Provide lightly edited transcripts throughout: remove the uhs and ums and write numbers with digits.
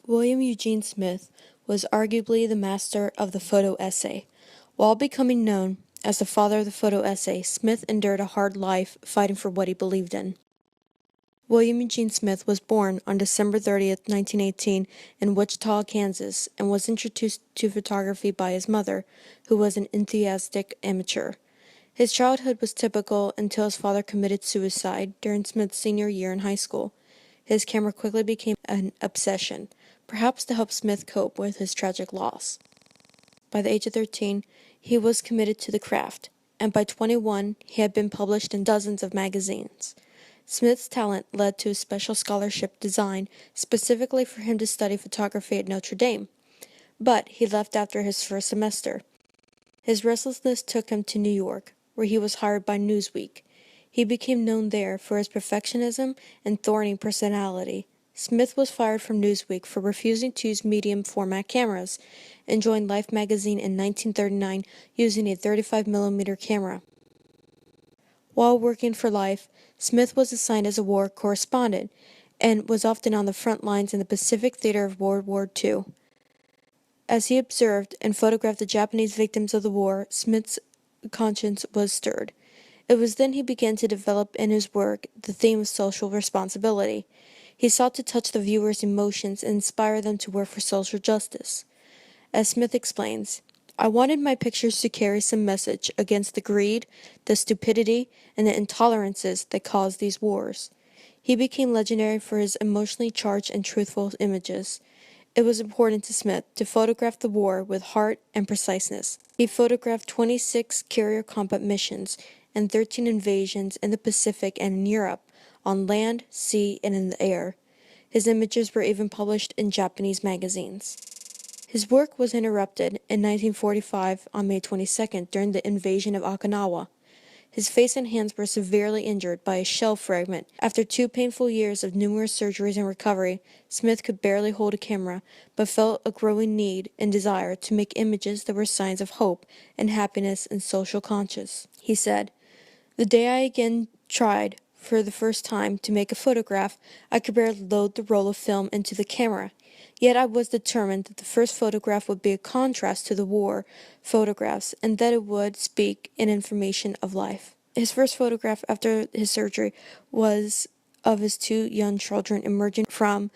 William Eugene Smith was arguably the master of the photo essay. While becoming known as the father of the photo essay, Smith endured a hard life fighting for what he believed in. William Eugene Smith was born on December 30th, 1918 in Wichita, Kansas, and was introduced to photography by his mother, who was an enthusiastic amateur. His childhood was typical until his father committed suicide during Smith's senior year in high school. His camera quickly became an obsession, perhaps to help Smith cope with his tragic loss. By the age of 13, he was committed to the craft, and by 21, he had been published in dozens of magazines. Smith's talent led to a special scholarship designed specifically for him to study photography at Notre Dame, but he left after his first semester. His restlessness took him to New York, where he was hired by Newsweek. He became known there for his perfectionism and thorny personality. Smith was fired from Newsweek for refusing to use medium-format cameras and joined Life magazine in 1939 using a 35mm camera. While working for Life, Smith was assigned as a war correspondent and was often on the front lines in the Pacific theater of World War II. As he observed and photographed the Japanese victims of the war, Smith's conscience was stirred. It was then he began to develop in his work the theme of social responsibility. He sought to touch the viewer's emotions and inspire them to work for social justice. As Smith explains, "I wanted my pictures to carry some message against the greed, the stupidity, and the intolerances that caused these wars." He became legendary for his emotionally charged and truthful images. It was important to Smith to photograph the war with heart and preciseness. He photographed 26 carrier combat missions and 13 invasions in the Pacific and in Europe, on land, sea, and in the air. His images were even published in Japanese magazines. His work was interrupted in 1945 on May 22nd during the invasion of Okinawa. His face and hands were severely injured by a shell fragment. After 2 painful years of numerous surgeries and recovery, Smith could barely hold a camera, but felt a growing need and desire to make images that were signs of hope and happiness and social conscience. He said, "The day I again tried, for the first time, to make a photograph, I could barely load the roll of film into the camera. Yet I was determined that the first photograph would be a contrast to the war photographs, and that it would speak in information of life." His first photograph after his surgery was of his 2 young children emerging from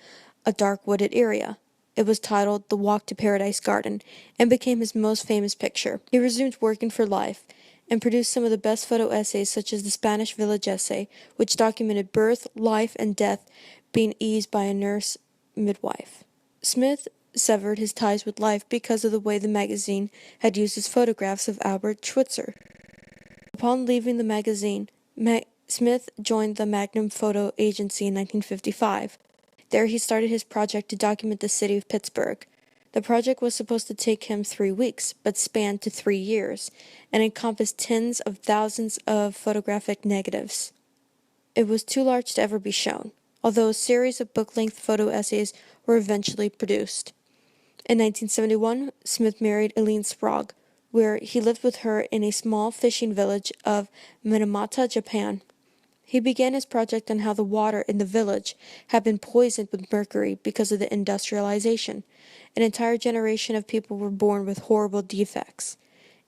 a dark wooded area. It was titled "The Walk to Paradise Garden" and became his most famous picture. He resumed working for Life and produced some of the best photo essays, such as the Spanish Village essay, which documented birth, life, and death being eased by a nurse midwife. Smith severed his ties with Life because of the way the magazine had used his photographs of Albert Schweitzer. Upon leaving the magazine, Smith joined the Magnum Photo Agency in 1955. There he started his project to document the city of Pittsburgh. The project was supposed to take him 3 weeks, but spanned to 3 years, and encompassed tens of thousands of photographic negatives. It was too large to ever be shown, although a series of book-length photo essays were eventually produced. In 1971, Smith married Eileen Sprague, where he lived with her in a small fishing village of Minamata, Japan. He began his project on how the water in the village had been poisoned with mercury because of the industrialization. An entire generation of people were born with horrible defects.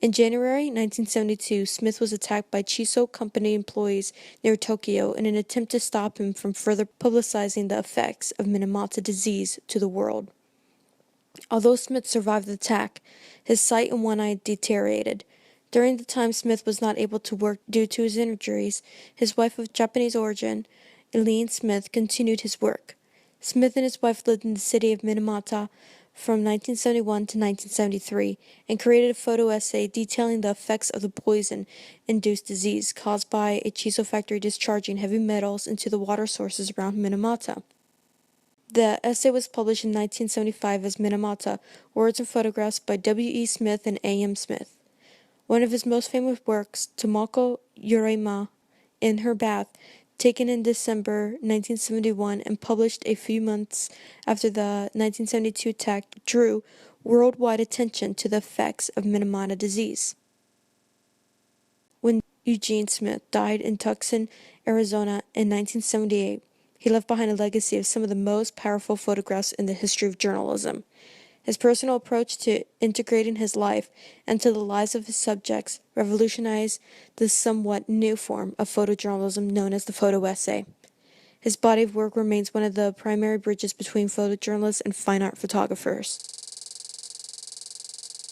In January 1972, Smith was attacked by Chiso Company employees near Tokyo in an attempt to stop him from further publicizing the effects of Minamata disease to the world. Although Smith survived the attack, his sight in one eye deteriorated. During the time Smith was not able to work due to his injuries, his wife of Japanese origin, Eileen Smith, continued his work. Smith and his wife lived in the city of Minamata from 1971 to 1973 and created a photo essay detailing the effects of the poison-induced disease caused by a Chiso factory discharging heavy metals into the water sources around Minamata. The essay was published in 1975 as Minamata, Words and Photographs by W. E. Smith and A. M. Smith. One of his most famous works, Tomoko Yorima, in her bath, taken in December 1971 and published a few months after the 1972 attack, drew worldwide attention to the effects of Minamata disease. When Eugene Smith died in Tucson, Arizona in 1978, He left behind a legacy of some of the most powerful photographs in the history of journalism. His personal approach to integrating his life into the lives of his subjects revolutionized the somewhat new form of photojournalism known as the photo essay. His body of work remains one of the primary bridges between photojournalists and fine art photographers.